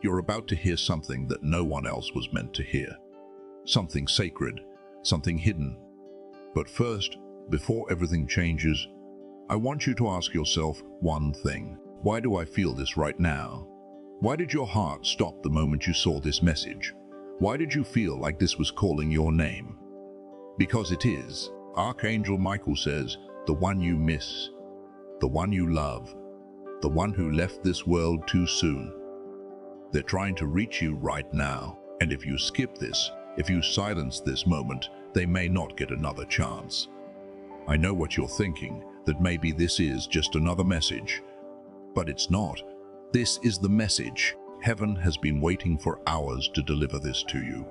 You're about to hear something that no one else was meant to hear. Something sacred, something hidden. But first, before everything changes, I want you to ask yourself one thing. Why do I feel this right now? Why did your heart stop the moment you saw this message? Why did you feel like this was calling your name? Because it is. Archangel Michael says, the one you miss, the one you love, the one who left this world too soon. They're trying to reach you right now, and if you skip this, if you silence this moment, they may not get another chance. I know what you're thinking, that maybe this is just another message. But it's not. This is the message. Heaven has been waiting for hours to deliver this to you.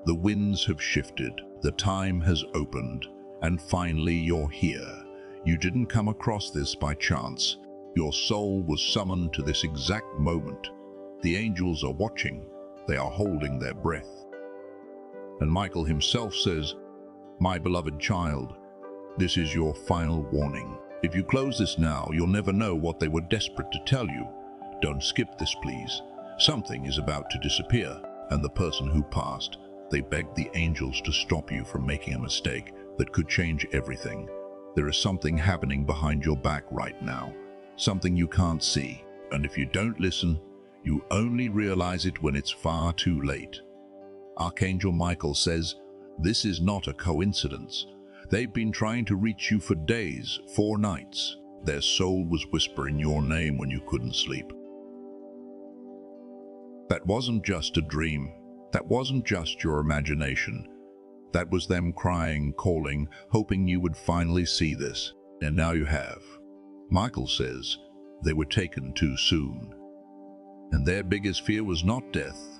The winds have shifted, the time has opened, and finally you're here. You didn't come across this by chance. Your soul was summoned to this exact moment. The angels are watching. They are holding their breath. And Michael himself says, "My beloved child, this is your final warning. If you close this now, you'll never know what they were desperate to tell you. Don't skip this, please. Something is about to disappear." And the person who passed, they begged the angels to stop you from making a mistake that could change everything. There is something happening behind your back right now, something you can't see. And if you don't listen, you only realize it when it's far too late. Archangel Michael says, this is not a coincidence. They've been trying to reach you for days, 4 nights. Their soul was whispering your name when you couldn't sleep. That wasn't just a dream. That wasn't just your imagination. That was them crying, calling, hoping you would finally see this. And now you have. Michael says they were taken too soon. And their biggest fear was not death.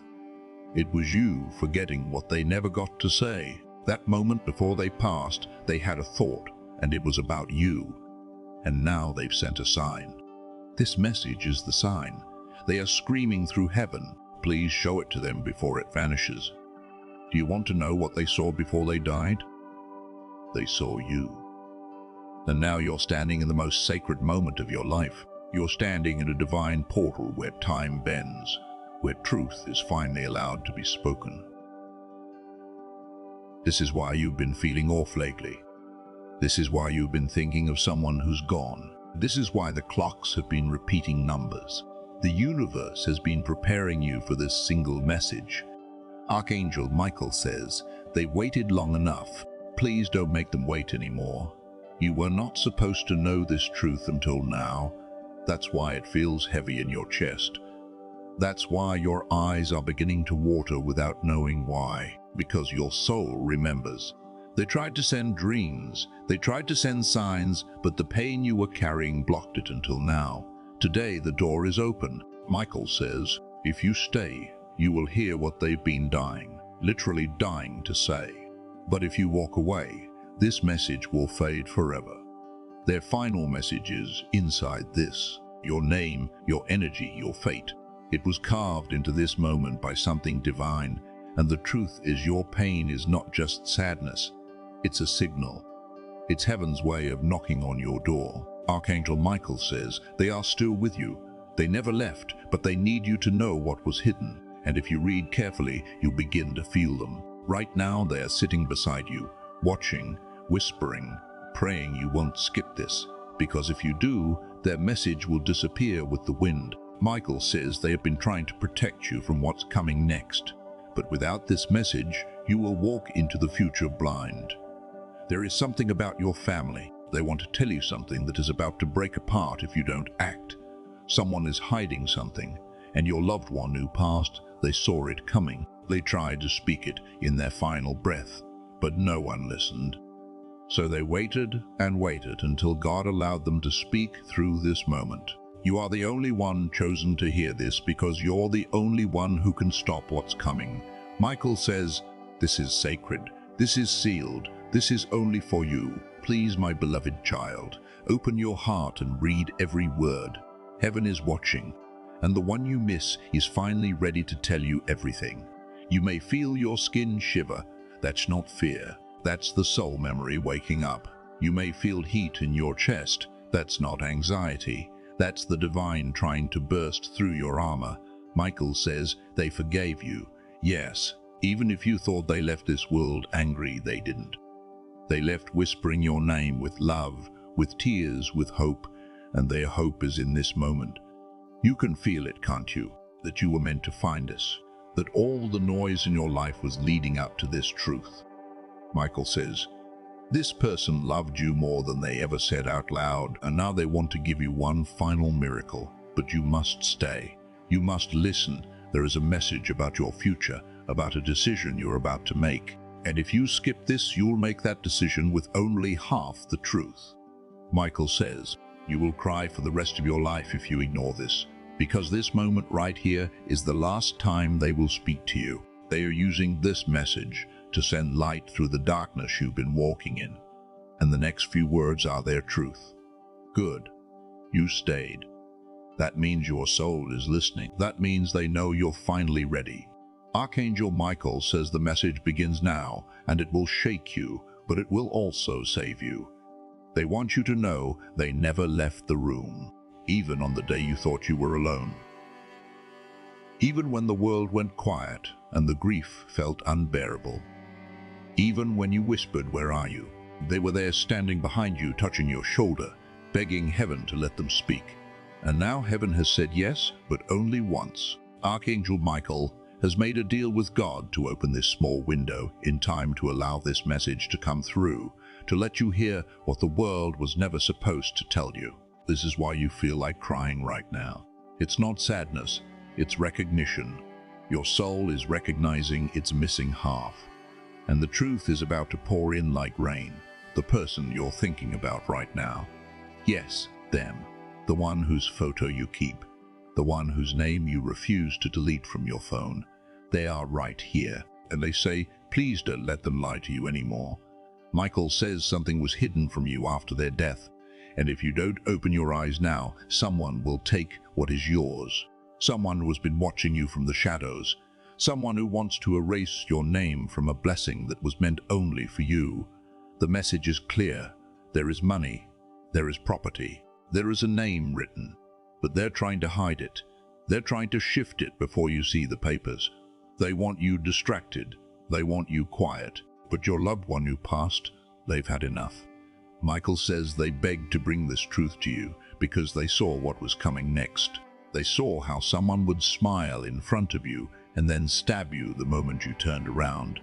It was you forgetting what they never got to say. That moment before they passed, they had a thought, and it was about you. And now they've sent a sign. This message is the sign. They are screaming through heaven. Please show it to them before it vanishes. Do you want to know what they saw before they died? They saw you. And now you're standing in the most sacred moment of your life. You're standing in a divine portal where time bends, where truth is finally allowed to be spoken. This is why you've been feeling off lately. This is why you've been thinking of someone who's gone. This is why the clocks have been repeating numbers. The universe has been preparing you for this single message. Archangel Michael says, they waited long enough. Please don't make them wait anymore. You were not supposed to know this truth until now. That's why it feels heavy in your chest. That's why your eyes are beginning to water without knowing why. Because your soul remembers. They tried to send dreams, they tried to send signs, but the pain you were carrying blocked it until now. Today the door is open. Michael says, if you stay, you will hear what they've been dying, literally dying to say. But if you walk away, this message will fade forever. Their final message is inside this. Your name, your energy, your fate. It was carved into this moment by something divine. And the truth is your pain is not just sadness, it's a signal. It's heaven's way of knocking on your door. Archangel Michael says they are still with you. They never left, but they need you to know what was hidden. And if you read carefully, you'll begin to feel them. Right now they are sitting beside you, watching, whispering, praying you won't skip this. Because if you do, their message will disappear with the wind. Michael says they have been trying to protect you from what's coming next. But without this message, you will walk into the future blind. There is something about your family. They want to tell you something that is about to break apart if you don't act. Someone is hiding something, and your loved one who passed, they saw it coming. They tried to speak it in their final breath, but no one listened. So they waited and waited until God allowed them to speak through this moment. You are the only one chosen to hear this because you're the only one who can stop what's coming. Michael says, this is sacred, this is sealed, this is only for you. Please, my beloved child, open your heart and read every word. Heaven is watching, and the one you miss is finally ready to tell you everything. You may feel your skin shiver. That's not fear. That's the soul memory waking up. You may feel heat in your chest. That's not anxiety. That's the divine trying to burst through your armor. Michael says they forgave you. Yes, even if you thought they left this world angry, they didn't. They left whispering your name with love, with tears, with hope, and their hope is in this moment. You can feel it, can't you? That you were meant to find us, that all the noise in your life was leading up to this truth. Michael says, this person loved you more than they ever said out loud, and now they want to give you one final miracle. But you must stay. You must listen. There is a message about your future, about a decision you're about to make. And if you skip this, you'll make that decision with only half the truth. Michael says, you will cry for the rest of your life if you ignore this, because this moment right here is the last time they will speak to you. They are using this message to send light through the darkness you've been walking in. And the next few words are their truth. Good. You stayed. That means your soul is listening. That means they know you're finally ready. Archangel Michael says the message begins now, and it will shake you, but it will also save you. They want you to know they never left the room, even on the day you thought you were alone. Even when the world went quiet and the grief felt unbearable. Even when you whispered, where are you? They were there standing behind you, touching your shoulder, begging heaven to let them speak. And now heaven has said yes, but only once. Archangel Michael has made a deal with God to open this small window in time to allow this message to come through, to let you hear what the world was never supposed to tell you. This is why you feel like crying right now. It's not sadness, it's recognition. Your soul is recognizing its missing half. And the truth is about to pour in like rain. The person you're thinking about right now. Yes, them. The one whose photo you keep. The one whose name you refuse to delete from your phone. They are right here. And they say, please don't let them lie to you anymore. Michael says something was hidden from you after their death. And if you don't open your eyes now, someone will take what is yours. Someone who has been watching you from the shadows. Someone who wants to erase your name from a blessing that was meant only for you. The message is clear. There is money. There is property. There is a name written. But they're trying to hide it. They're trying to shift it before you see the papers. They want you distracted. They want you quiet. But your loved one who passed, they've had enough. Michael says they begged to bring this truth to you because they saw what was coming next. They saw how someone would smile in front of you and then stab you the moment you turned around.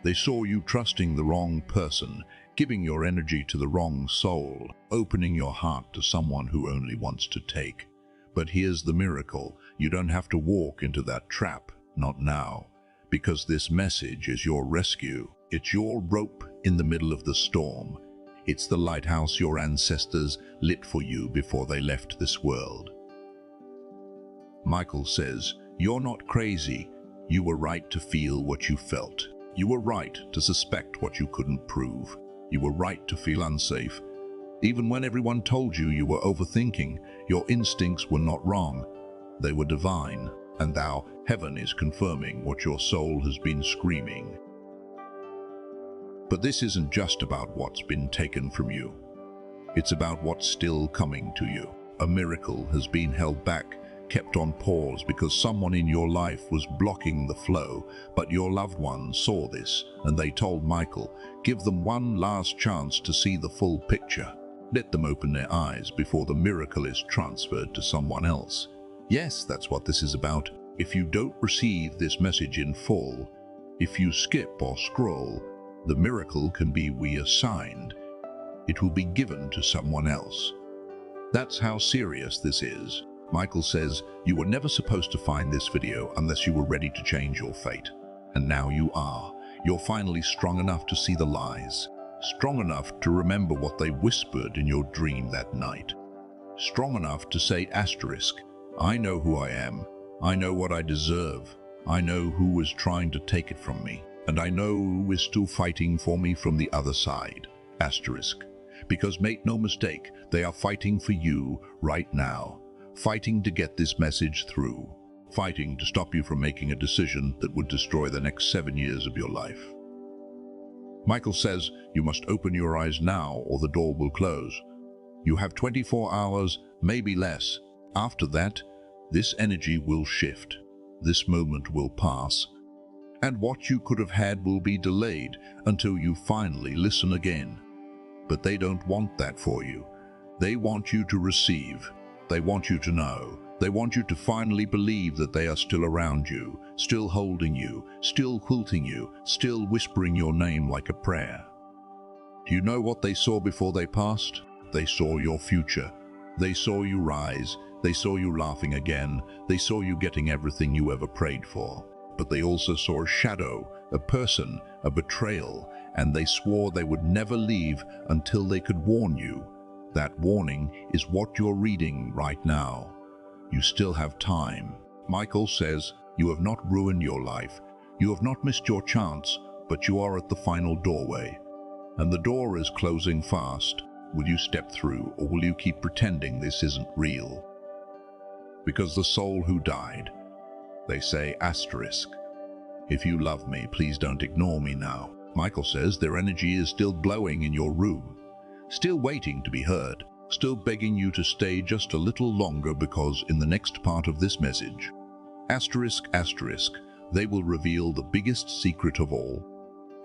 They saw you trusting the wrong person, giving your energy to the wrong soul, opening your heart to someone who only wants to take. But here's the miracle. You don't have to walk into that trap, not now, because this message is your rescue. It's your rope in the middle of the storm. It's the lighthouse your ancestors lit for you before they left this world. Michael says, you're not crazy. You were right to feel what you felt. You were right to suspect what you couldn't prove. You were right to feel unsafe. Even when everyone told you you were overthinking, your instincts were not wrong. They were divine, and now heaven is confirming what your soul has been screaming. But this isn't just about what's been taken from you. It's about what's still coming to you. A miracle has been held back, kept on pause because someone in your life was blocking the flow, but your loved ones saw this and they told Michael, give them one last chance to see the full picture. Let them open their eyes before the miracle is transferred to someone else. Yes, that's what this is about. If you don't receive this message in full, if you skip or scroll, the miracle can be reassigned. It will be given to someone else. That's how serious this is. Michael says, you were never supposed to find this video unless you were ready to change your fate. And now you are. You're finally strong enough to see the lies. Strong enough to remember what they whispered in your dream that night. Strong enough to say asterisk, I know who I am. I know what I deserve. I know who was trying to take it from me. And I know who is still fighting for me from the other side. Asterisk. Because make no mistake, they are fighting for you right now. Fighting to get this message through. Fighting to stop you from making a decision that would destroy the next 7 years of your life. Michael says you must open your eyes now or the door will close. You have 24 hours, maybe less. After that, this energy will shift. This moment will pass, and what you could have had will be delayed until you finally listen again. But they don't want that for you. They want you to receive. They want you to know. They want you to finally believe that they are still around you, still holding you, still quilting you, still whispering your name like a prayer. Do you know what they saw before they passed? They saw your future. They saw you rise. They saw you laughing again. They saw you getting everything you ever prayed for. But they also saw a shadow, a person, a betrayal, and they swore they would never leave until they could warn you. That warning is what you're reading right now. You still have time. Michael says, you have not ruined your life. You have not missed your chance, but you are at the final doorway. And the door is closing fast. Will you step through, or will you keep pretending this isn't real? Because the soul who died, they say asterisk. If you love me, please don't ignore me now. Michael says their energy is still blowing in your room, still waiting to be heard, still begging you to stay just a little longer, because in the next part of this message, asterisk, asterisk, they will reveal the biggest secret of all.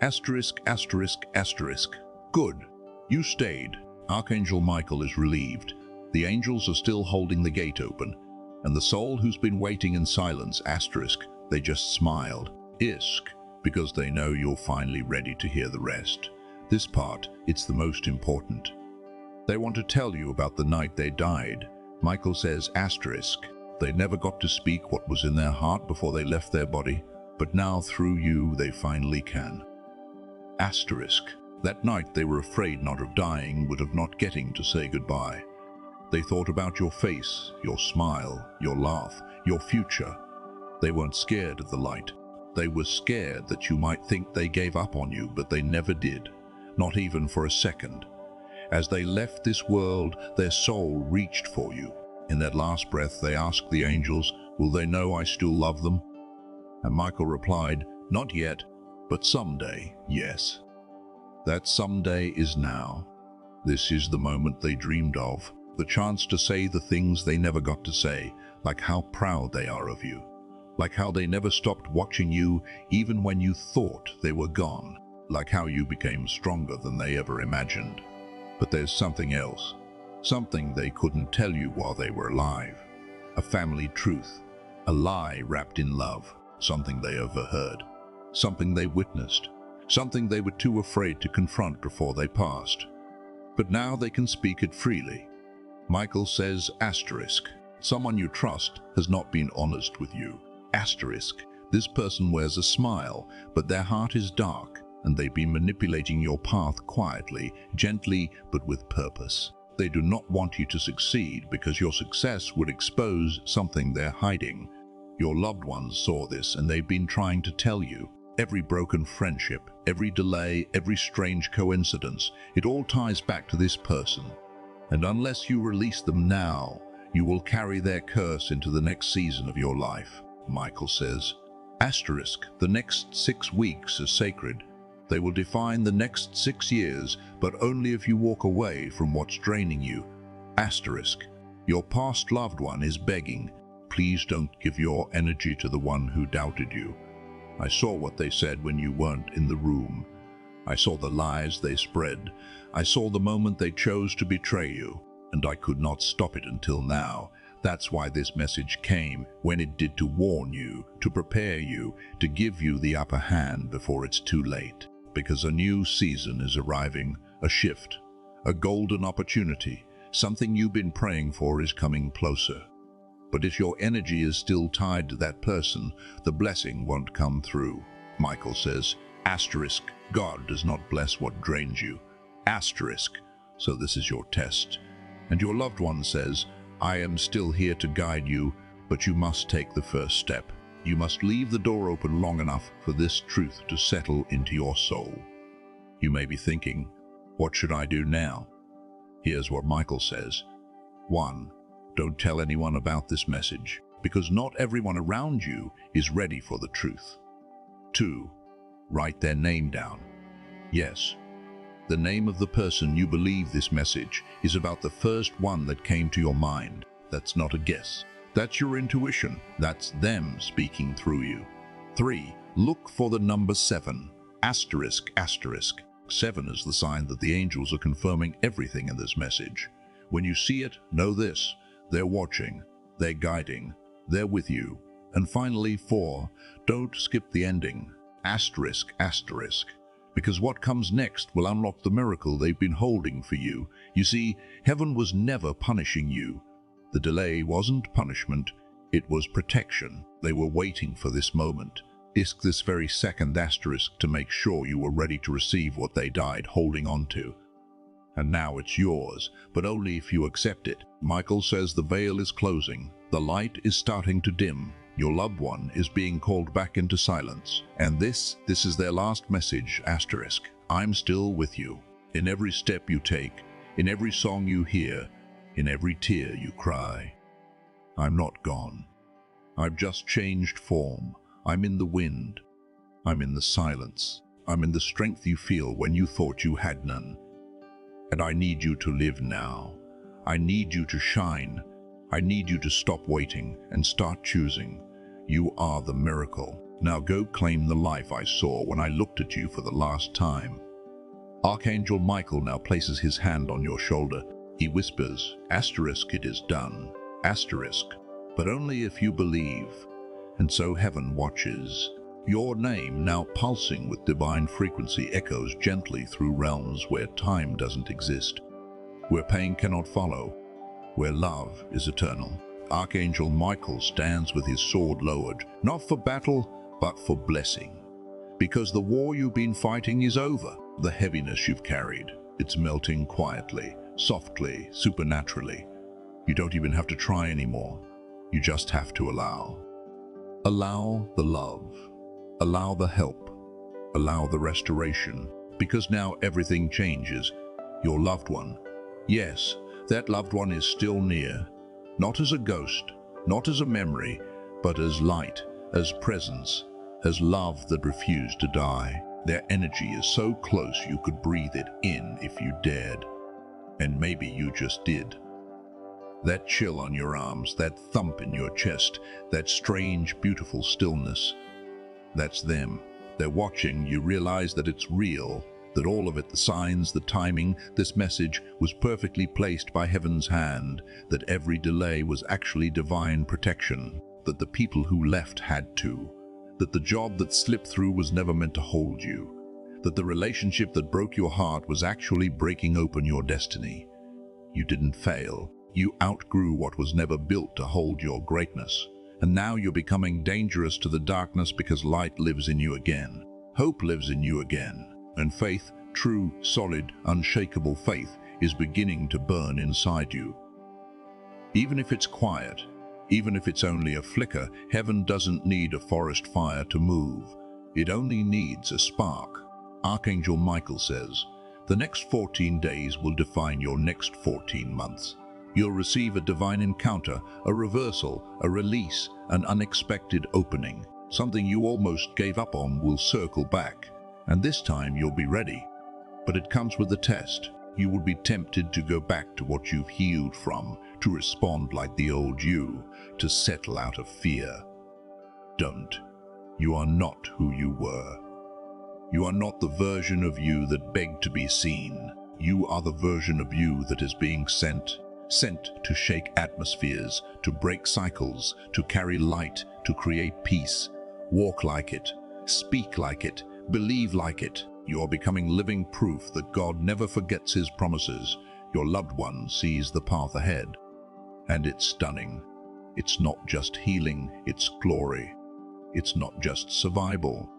Asterisk, asterisk, asterisk. Good. You stayed. Archangel Michael is relieved. The angels are still holding the gate open, and the soul who's been waiting in silence, asterisk, they just smiled, isk, because they know you're finally ready to hear the rest. This part, it's the most important. They want to tell you about the night they died. Michael says asterisk. They never got to speak what was in their heart before they left their body, but now through you they finally can. Asterisk. That night they were afraid not of dying, but of not getting to say goodbye. They thought about your face, your smile, your laugh, your future. They weren't scared of the light. They were scared that you might think they gave up on you, but they never did, not even for a second. As they left this world, their soul reached for you. In that last breath, they asked the angels, will they know I still love them? And Michael replied, not yet, but someday, yes. That someday is now. This is the moment they dreamed of, the chance to say the things they never got to say, like how proud they are of you, like how they never stopped watching you even when you thought they were gone, like how you became stronger than they ever imagined. But there's something else, something they couldn't tell you while they were alive. A family truth, a lie wrapped in love, something they overheard, something they witnessed, something they were too afraid to confront before they passed. But now they can speak it freely. Michael says asterisk. Someone you trust has not been honest with you. Asterisk. This person wears a smile, but their heart is dark, and they've been manipulating your path quietly, gently, but with purpose. They do not want you to succeed because your success would expose something they're hiding. Your loved ones saw this, and they've been trying to tell you. Every broken friendship, every delay, every strange coincidence, it all ties back to this person. And unless you release them now, you will carry their curse into the next season of your life. Michael says, asterisk, the next 6 weeks are sacred. They will define the next 6 years, but only if you walk away from what's draining you. Asterisk, your past loved one is begging, please don't give your energy to the one who doubted you. I saw what they said when you weren't in the room. I saw the lies they spread. I saw the moment they chose to betray you, and I could not stop it until now. That's why this message came when it did, to warn you, to prepare you, to give you the upper hand before it's too late. Because a new season is arriving, a shift, a golden opportunity, something you've been praying for is coming closer. But if your energy is still tied to that person, the blessing won't come through. Michael says, asterisk, God does not bless what drains you. Asterisk, so this is your test. And your loved one says, I am still here to guide you, but you must take the first step. You must leave the door open long enough for this truth to settle into your soul. You may be thinking, what should I do now? Here's what Michael says. 1. Don't tell anyone about this message, because not everyone around you is ready for the truth. 2. Write their name down. Yes, the name of the person you believe this message is about, the first one that came to your mind. That's not a guess. That's your intuition. That's them speaking through you. 3. Look for the number 7. Asterisk, asterisk. 7 is the sign that the angels are confirming everything in this message. When you see it, know this: they're watching, they're guiding, they're with you. And finally, 4. Don't skip the ending. Asterisk, asterisk. Because what comes next will unlock the miracle they've been holding for you. You see, heaven was never punishing you. The delay wasn't punishment, it was protection. They were waiting for this moment, this very second asterisk, to make sure you were ready to receive what they died holding on to. And now it's yours, but only if you accept it. Michael says the veil is closing, the light is starting to dim, your loved one is being called back into silence. And this is their last message, asterisk. I'm still with you. In every step you take, in every song you hear, in every tear you cry. I'm not gone. I've just changed form. I'm in the wind. I'm in the silence. I'm in the strength you feel when you thought you had none. And I need you to live now. I need you to shine. I need you to stop waiting and start choosing. You are the miracle. Now go claim the life I saw when I looked at you for the last time. Archangel Michael now places his hand on your shoulder. He whispers, asterisk, it is done. Asterisk, but only if you believe. And so heaven watches. Your name, now pulsing with divine frequency, echoes gently through realms where time doesn't exist, where pain cannot follow, where love is eternal. Archangel Michael stands with his sword lowered, not for battle, but for blessing. Because the war you've been fighting is over. The heaviness you've carried, it's melting quietly, softly, supernaturally. You don't even have to try anymore. You just have to allow. Allow the love. Allow the help. Allow the restoration. Because now everything changes. Your loved one. Yes, that loved one is still near. Not as a ghost, not as a memory, but as light, as presence, as love that refused to die. Their energy is so close you could breathe it in if you dared. And maybe you just did. That chill on your arms, that thump in your chest, that strange, beautiful stillness. That's them. They're watching. You realize that it's real, that all of it, the signs, the timing, this message was perfectly placed by heaven's hand, that every delay was actually divine protection, that the people who left had to, that the job that slipped through was never meant to hold you, that the relationship that broke your heart was actually breaking open your destiny. You didn't fail. You outgrew what was never built to hold your greatness. And now you're becoming dangerous to the darkness because light lives in you again. Hope lives in you again. And faith, true, solid, unshakable faith, is beginning to burn inside you. Even if it's quiet, even if it's only a flicker, heaven doesn't need a forest fire to move. It only needs a spark. Archangel Michael says, the next 14 days will define your next 14 months. You'll receive a divine encounter, a reversal, a release, an unexpected opening. Something you almost gave up on will circle back. And this time you'll be ready. But it comes with a test. You will be tempted to go back to what you've healed from, to respond like the old you, to settle out of fear. Don't. You are not who you were. You are not the version of you that begged to be seen. You are the version of you that is being sent to shake atmospheres, to break cycles, to carry light, to create peace. Walk like it, speak like it, believe like it. You are becoming living proof that God never forgets his promises. Your loved one sees the path ahead. And it's stunning. It's not just healing, it's glory. It's not just survival,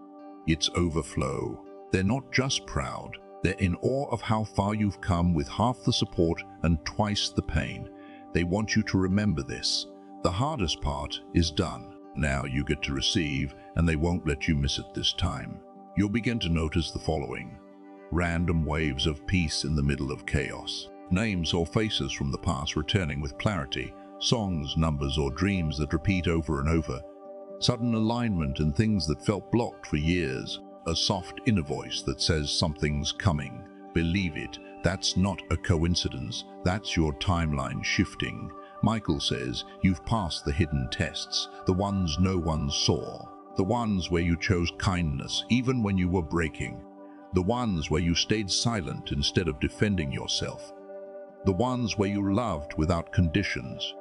it's overflow. They're not just proud. They're in awe of how far you've come with half the support and twice the pain. They want you to remember this. The hardest part is done. Now you get to receive, and they won't let you miss it this time. You'll begin to notice the following. Random waves of peace in the middle of chaos. Names or faces from the past returning with clarity. Songs, numbers, or dreams that repeat over and over. Sudden alignment in things that felt blocked for years. A soft inner voice that says something's coming. Believe it. That's not a coincidence. That's your timeline shifting. Michael says you've passed the hidden tests, the ones no one saw, the ones where you chose kindness even when you were breaking, the ones where you stayed silent instead of defending yourself, the ones where you loved without conditions.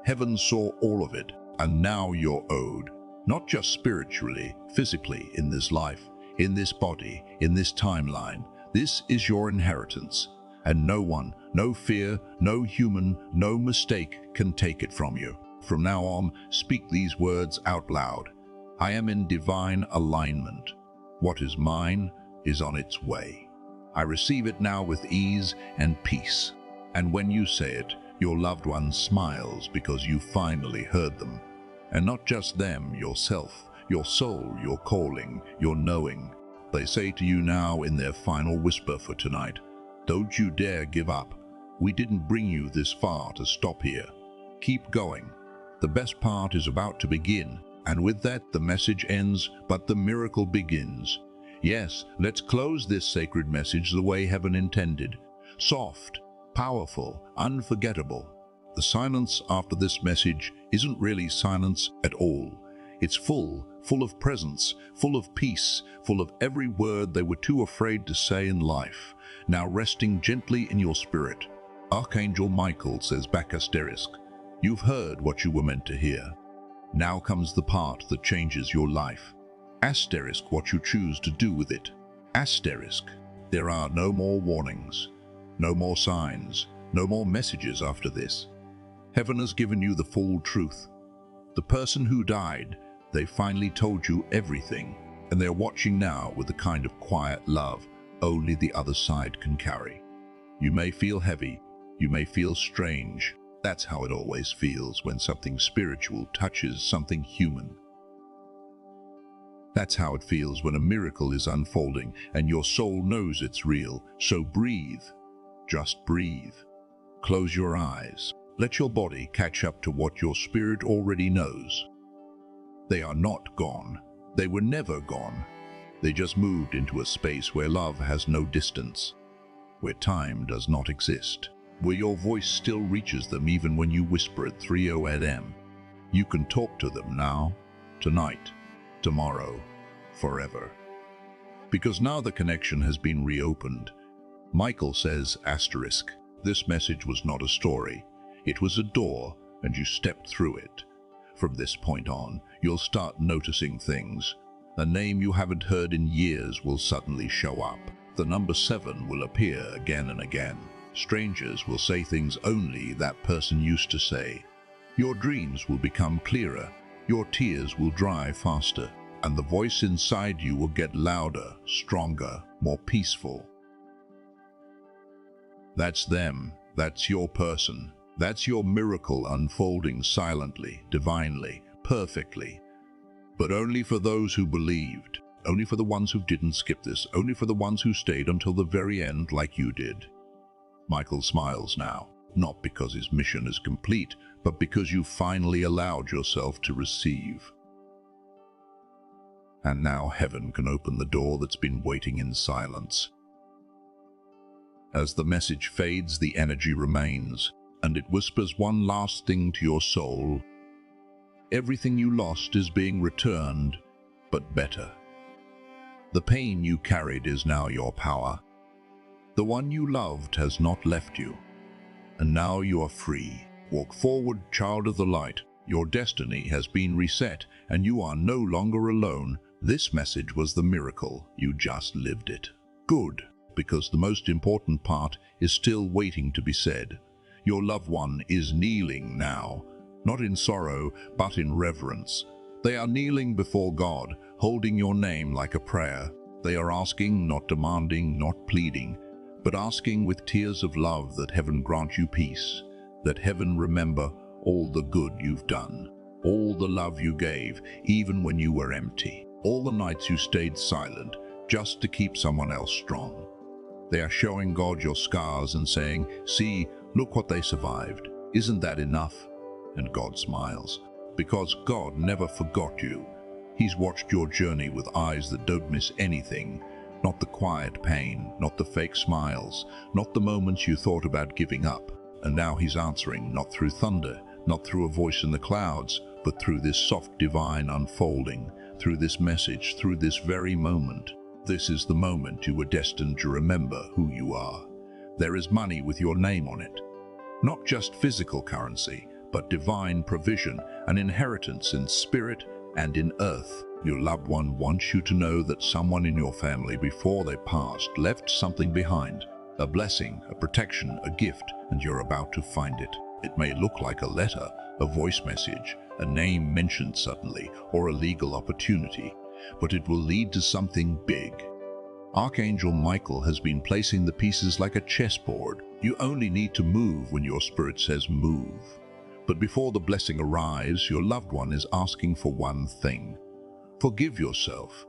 Heaven saw all of it, and now you're owed, not just spiritually, physically in this life, in this body, in this timeline. This is your inheritance, and no one, no fear, no human, no mistake can take it from you. From now on, speak these words out loud. I am in divine alignment. What is mine is on its way. I receive it now with ease and peace. And when you say it, your loved one smiles because you finally heard them. And not just them, yourself, your soul, your calling, your knowing. They say to you now in their final whisper for tonight, don't you dare give up. We didn't bring you this far to stop here. Keep going. The best part is about to begin. And with that, the message ends, but the miracle begins. Yes, let's close this sacred message the way heaven intended. Soft, powerful, unforgettable. The silence after this message isn't really silence at all. It's full of presence, full of peace, full of every word they were too afraid to say in life, now resting gently in your spirit. Archangel Michael says back asterisk, you've heard what you were meant to hear. Now comes the part that changes your life. Asterisk what you choose to do with it. Asterisk, there are no more warnings, no more signs, no more messages after this. Heaven has given you the full truth. The person who died, they finally told you everything, and they're watching now with the kind of quiet love only the other side can carry. You may feel heavy, you may feel strange. That's how it always feels when something spiritual touches something human. That's how it feels when a miracle is unfolding and your soul knows it's real. So breathe, just breathe. Close your eyes. Let your body catch up to what your spirit already knows. They are not gone. They were never gone. They just moved into a space where love has no distance, where time does not exist, where your voice still reaches them even when you whisper at 3 a.m. You can talk to them now, tonight, tomorrow, forever. Because now the connection has been reopened. Michael says asterisk, this message was not a story. It was a door, and you stepped through it. From this point on, you'll start noticing things. A name you haven't heard in years will suddenly show up. The number 7 will appear again and again. Strangers will say things only that person used to say. Your dreams will become clearer. Your tears will dry faster. And the voice inside you will get louder, stronger, more peaceful. That's them. That's your person. That's your miracle unfolding silently, divinely, perfectly. But only for those who believed. Only for the ones who didn't skip this. Only for the ones who stayed until the very end like you did. Michael smiles now, not because his mission is complete, but because you finally allowed yourself to receive. And now heaven can open the door that's been waiting in silence. As the message fades, the energy remains, and it whispers one last thing to your soul. Everything you lost is being returned, but better. The pain you carried is now your power. The one you loved has not left you, and now you are free. Walk forward, child of the light. Your destiny has been reset, and you are no longer alone. This message was the miracle. You just lived it. Good, because the most important part is still waiting to be said. Your loved one is kneeling now, not in sorrow, but in reverence. They are kneeling before God, holding your name like a prayer. They are asking, not demanding, not pleading, but asking with tears of love that heaven grant you peace, that heaven remember all the good you've done, all the love you gave, even when you were empty, all the nights you stayed silent, just to keep someone else strong. They are showing God your scars and saying, see, look what they survived. Isn't that enough? And God smiles, because God never forgot you. He's watched your journey with eyes that don't miss anything, not the quiet pain, not the fake smiles, not the moments you thought about giving up. And now he's answering, not through thunder, not through a voice in the clouds, but through this soft divine unfolding, through this message, through this very moment. This is the moment you were destined to remember who you are. There is money with your name on it. Not just physical currency, but divine provision, an inheritance in spirit and in earth. Your loved one wants you to know that someone in your family before they passed left something behind. A blessing, a protection, a gift, and you're about to find it. It may look like a letter, a voice message, a name mentioned suddenly, or a legal opportunity, but it will lead to something big. Archangel Michael has been placing the pieces like a chessboard. You only need to move when your spirit says move. But before the blessing arrives, your loved one is asking for one thing. Forgive yourself.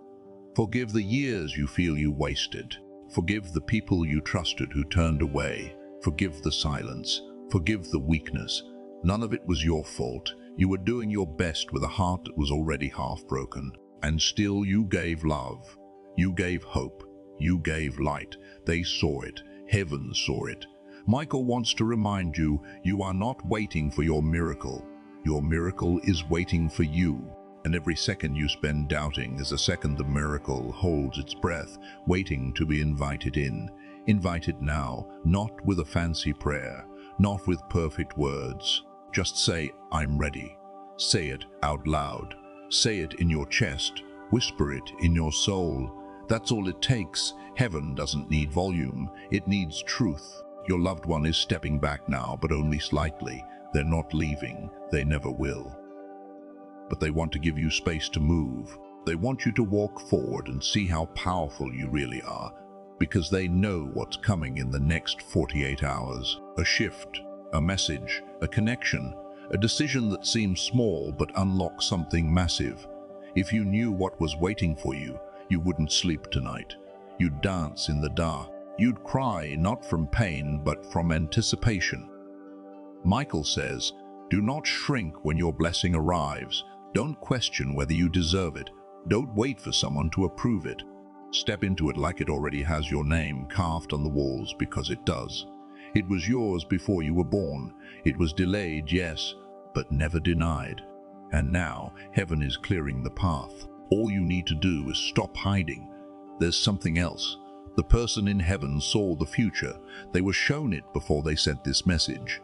Forgive the years you feel you wasted. Forgive the people you trusted who turned away. Forgive the silence. Forgive the weakness. None of it was your fault. You were doing your best with a heart that was already half broken. And still you gave love. You gave hope. You gave light. They saw it. Heaven saw it. Michael wants to remind you, you are not waiting for your miracle. Your miracle is waiting for you. And every second you spend doubting is a second the miracle holds its breath, waiting to be invited in. Invited now, not with a fancy prayer, not with perfect words. Just say, I'm ready. Say it out loud. Say it in your chest. Whisper it in your soul. That's all it takes. Heaven doesn't need volume. It needs truth. Your loved one is stepping back now, but only slightly. They're not leaving. They never will. But they want to give you space to move. They want you to walk forward and see how powerful you really are, because they know what's coming in the next 48 hours. A shift, a message, a connection, a decision that seems small but unlocks something massive. If you knew what was waiting for you, you wouldn't sleep tonight. You'd dance in the dark. You'd cry not from pain but from anticipation. Michael says, do not shrink when your blessing arrives. Don't question whether you deserve it. Don't wait for someone to approve it. Step into it like it already has your name carved on the walls, because it does. It was yours before you were born. It was delayed, yes, but never denied. And now heaven is clearing the path. All you need to do is stop hiding. There's something else. The person in heaven saw the future. They were shown it before they sent this message.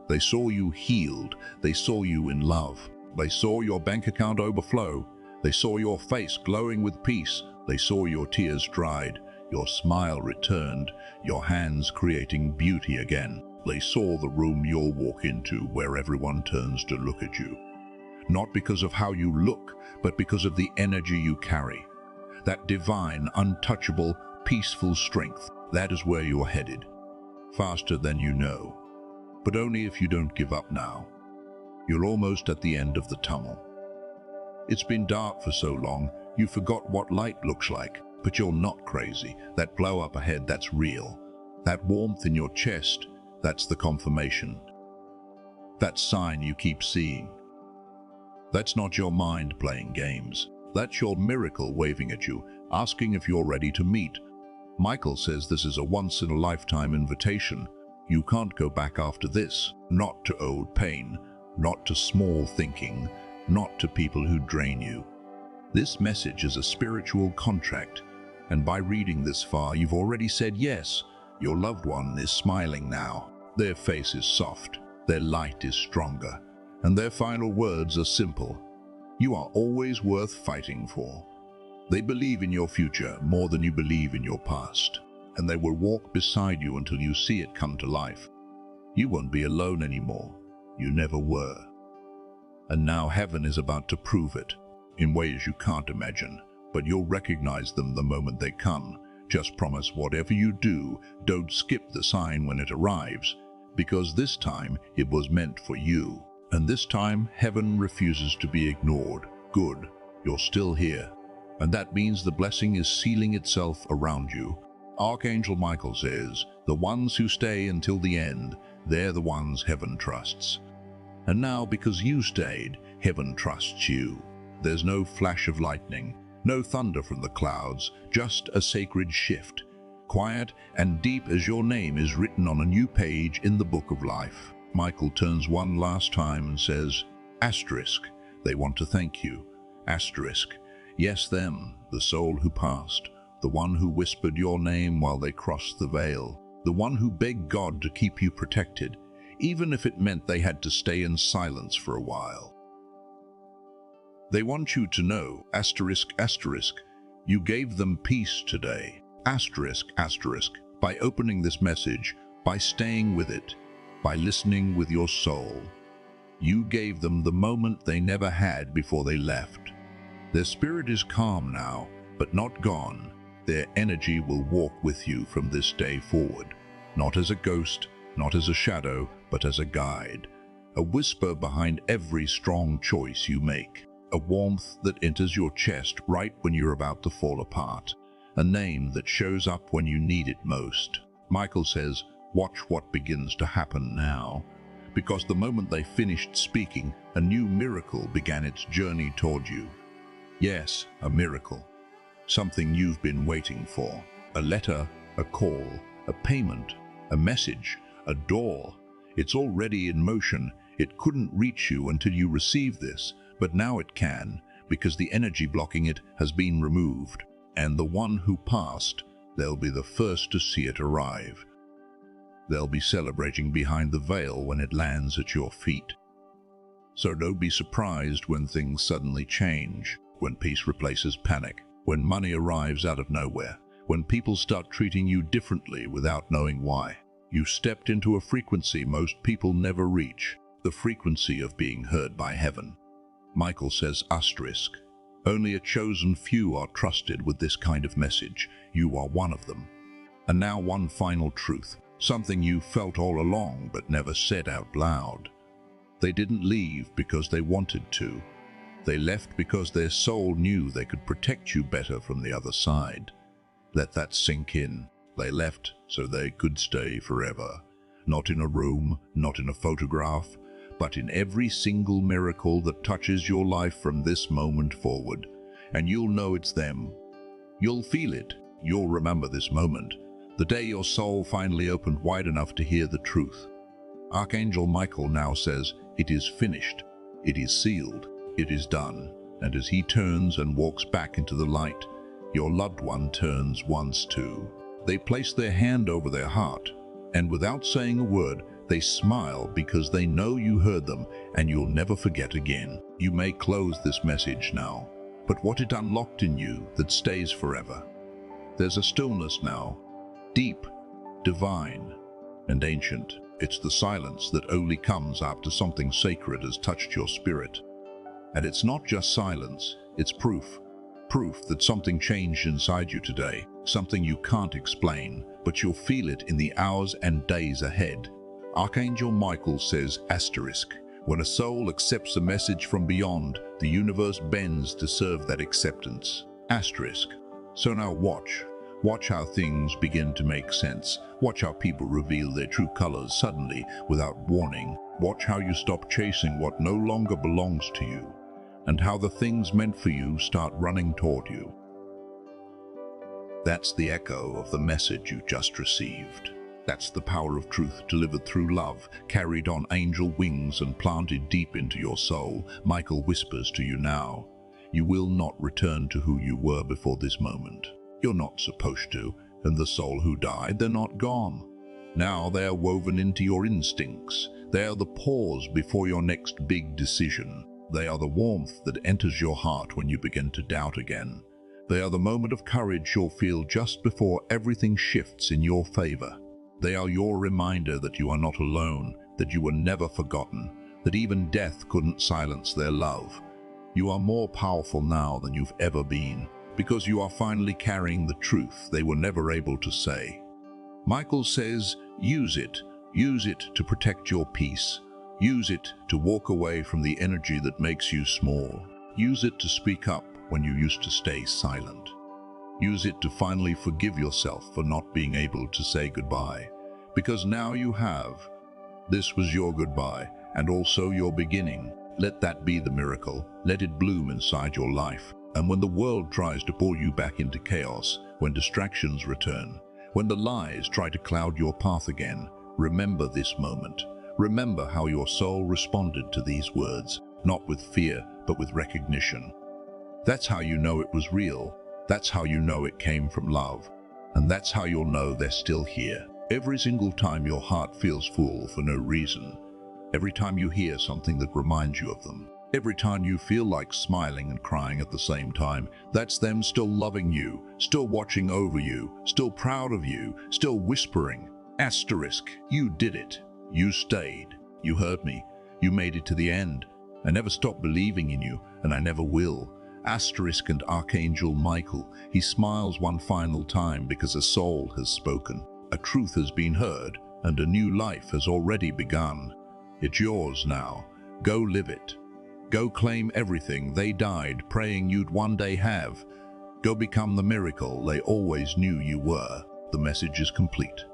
They saw you healed. They saw you in love. They saw your bank account overflow. They saw your face glowing with peace. They saw your tears dried, your smile returned, your hands creating beauty again. They saw the room you'll walk into where everyone turns to look at you. Not because of how you look, but because of the energy you carry. That divine, untouchable, peaceful strength. That is where you're headed. Faster than you know. But only if you don't give up now. You're almost at the end of the tunnel. It's been dark for so long, you forgot what light looks like. But you're not crazy. That glow up ahead, that's real. That warmth in your chest, that's the confirmation. That sign you keep seeing. That's not your mind playing games. That's your miracle waving at you, asking if you're ready to meet. Michael says this is a once-in-a-lifetime invitation. You can't go back after this. Not to old pain, not to small thinking, not to people who drain you. This message is a spiritual contract, and by reading this far, you've already said yes. Your loved one is smiling now. Their face is soft, their light is stronger, and their final words are simple. You are always worth fighting for. They believe in your future more than you believe in your past, and they will walk beside you until you see it come to life. You won't be alone anymore. You never were. And now heaven is about to prove it, in ways you can't imagine, but you'll recognize them the moment they come. Just promise whatever you do, don't skip the sign when it arrives, because this time it was meant for you. And this time heaven refuses to be ignored. Good, you're still here. And that means the blessing is sealing itself around you. Archangel Michael says, the ones who stay until the end, they're the ones heaven trusts. And now, because you stayed, heaven trusts you. There's no flash of lightning, no thunder from the clouds, just a sacred shift. quiet and deep as your name is written on a new page in the book of life. Michael turns one last time and says, asterisk, they want to thank you. Asterisk, yes them, the soul who passed, the one who whispered your name while they crossed the veil, the one who begged God to keep you protected, even if it meant they had to stay in silence for a while. They want you to know, asterisk, asterisk, you gave them peace today. Asterisk, asterisk, by opening this message, by staying with it, by listening with your soul. You gave them the moment they never had before they left. Their spirit is calm now, but not gone. Their energy will walk with you from this day forward, not as a ghost, not as a shadow, but as a guide, a whisper behind every strong choice you make, a warmth that enters your chest right when you're about to fall apart, a name that shows up when you need it most. Michael says, watch what begins to happen now, because the moment they finished speaking, a new miracle began its journey toward you. Yes, a miracle. Something you've been waiting for. A letter, a call, a payment, a message, a door. It's already in motion. It couldn't reach you until you received this, but now it can, because the energy blocking it has been removed. And the one who passed, they'll be the first to see it arrive. They'll be celebrating behind the veil when it lands at your feet. So don't be surprised when things suddenly change, when peace replaces panic, when money arrives out of nowhere, when people start treating you differently without knowing why. You stepped into a frequency most people never reach, the frequency of being heard by heaven. Michael says asterisk, only a chosen few are trusted with this kind of message. You are one of them. And now one final truth, something you felt all along but never said out loud. They didn't leave because they wanted to. They left because their soul knew they could protect you better from the other side. Let that sink in. They left so they could stay forever. Not in a room, not in a photograph, but in every single miracle that touches your life from this moment forward. And you'll know it's them. You'll feel it. You'll remember this moment, the day your soul finally opened wide enough to hear the truth. Archangel Michael now says, it is finished. It is sealed. It is done. And as he turns and walks back into the light, your loved one turns once too. They place their hand over their heart, and without saying a word, they smile because they know you heard them and you'll never forget again. You may close this message now, but what it unlocked in you that stays forever. There's a stillness now, deep, divine, and ancient. It's the silence that only comes after something sacred has touched your spirit. And it's not just silence, it's proof. Proof that something changed inside you today, something you can't explain, but you'll feel it in the hours and days ahead. Archangel Michael says asterisk, when a soul accepts a message from beyond, the universe bends to serve that acceptance. Asterisk. So now watch. Watch how things begin to make sense. Watch how people reveal their true colors suddenly, without warning. Watch how you stop chasing what no longer belongs to you, and how the things meant for you start running toward you. That's the echo of the message you just received. That's the power of truth delivered through love, carried on angel wings and planted deep into your soul. Michael whispers to you now, you will not return to who you were before this moment. You're not supposed to, and the soul who died, they're not gone. Now they are woven into your instincts. They are the pause before your next big decision. They are the warmth that enters your heart when you begin to doubt again. They are the moment of courage you'll feel just before everything shifts in your favor. They are your reminder that you are not alone, that you were never forgotten, that even death couldn't silence their love. You are more powerful now than you've ever been, because you are finally carrying the truth they were never able to say. Michael says, use it to protect your peace. Use it to walk away from the energy that makes you small. Use it to speak up when you used to stay silent. Use it to finally forgive yourself for not being able to say goodbye, because now you have. This was your goodbye, and also your beginning. Let that be the miracle. Let it bloom inside your life. And when the world tries to pull you back into chaos, when distractions return, When the lies try to cloud your path again, remember this moment. Remember how your soul responded to these words, not with fear, but with recognition. That's how you know it was real. That's how you know it came from love. And that's how you'll know they're still here. Every single time your heart feels full for no reason, every time you hear something that reminds you of them, every time you feel like smiling and crying at the same time, that's them still loving you, still watching over you, still proud of you, still whispering, asterisk, you did it. You stayed. You heard me. You made it to the end. I never stopped believing in you, and I never will. Asterisk and Archangel Michael, he smiles one final time because a soul has spoken. A truth has been heard, and a new life has already begun. It's yours now. Go live it. Go claim everything they died praying you'd one day have. Go become the miracle they always knew you were. The message is complete.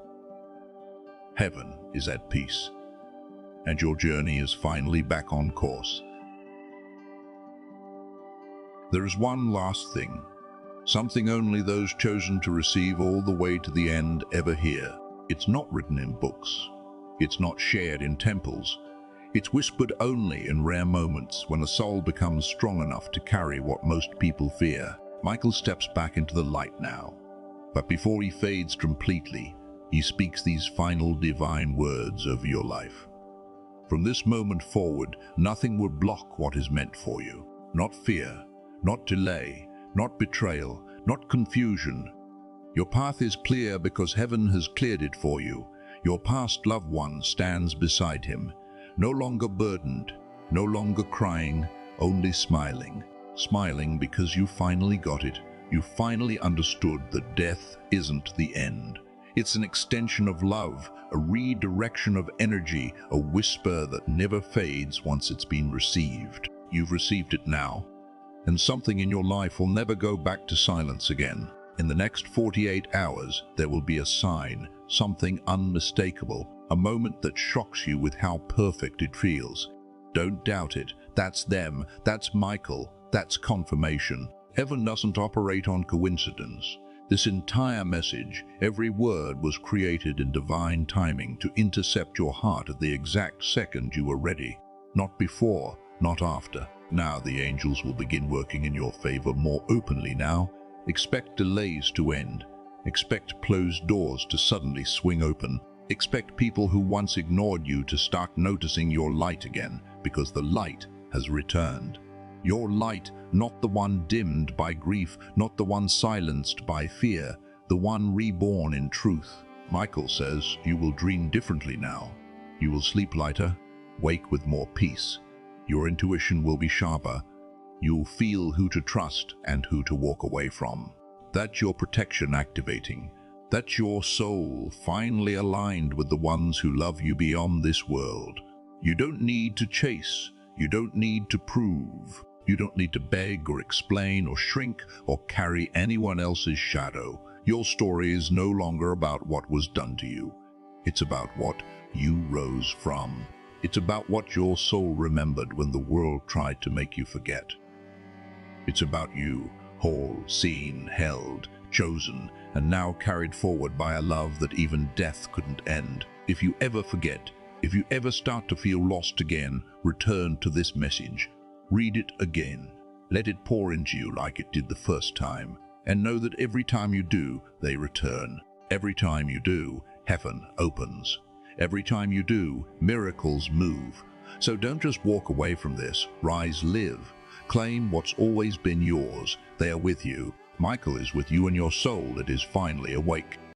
Heaven is at peace, and your journey is finally back on course. There is one last thing, something only those chosen to receive all the way to the end ever hear. It's not written in books. It's not shared in temples. It's whispered only in rare moments when a soul becomes strong enough to carry what most people fear. Michael steps back into the light now, but before he fades completely, he speaks these final divine words over your life. From this moment forward, nothing will block what is meant for you. Not fear, not delay, not betrayal, not confusion. Your path is clear because heaven has cleared it for you. Your past loved one stands beside him, no longer burdened, no longer crying, only smiling. Smiling because you finally got it. You finally understood that death isn't the end. It's an extension of love, a redirection of energy, a whisper that never fades once it's been received. You've received it now, and something in your life will never go back to silence again. In the next 48 hours, there will be a sign, something unmistakable, a moment that shocks you with how perfect it feels. Don't doubt it. That's them. That's Michael. That's confirmation. Heaven doesn't operate on coincidence. This entire message, every word, was created in divine timing to intercept your heart at the exact second you were ready. Not before, not after. Now the angels will begin working in your favor more openly now. Expect delays to end. Expect closed doors to suddenly swing open. Expect people who once ignored you to start noticing your light again, because the light has returned. Your light, not the one dimmed by grief, not the one silenced by fear, the one reborn in truth. Michael says you will dream differently now. You will sleep lighter, wake with more peace. Your intuition will be sharper. You'll feel who to trust and who to walk away from. That's your protection activating. That's your soul finally aligned with the ones who love you beyond this world. You don't need to chase. You don't need to prove. You don't need to beg or explain or shrink or carry anyone else's shadow. Your story is no longer about what was done to you. It's about what you rose from. It's about what your soul remembered when the world tried to make you forget. It's about you, whole, seen, held, chosen, and now carried forward by a love that even death couldn't end. If you ever forget, if you ever start to feel lost again, return to this message. Read it again. Let it pour into you like it did the first time. And know that every time you do, they return. Every time you do, heaven opens. Every time you do, miracles move. So don't just walk away from this. Rise, live. Claim what's always been yours. They are with you. Michael is with you, and your soul that is finally awake.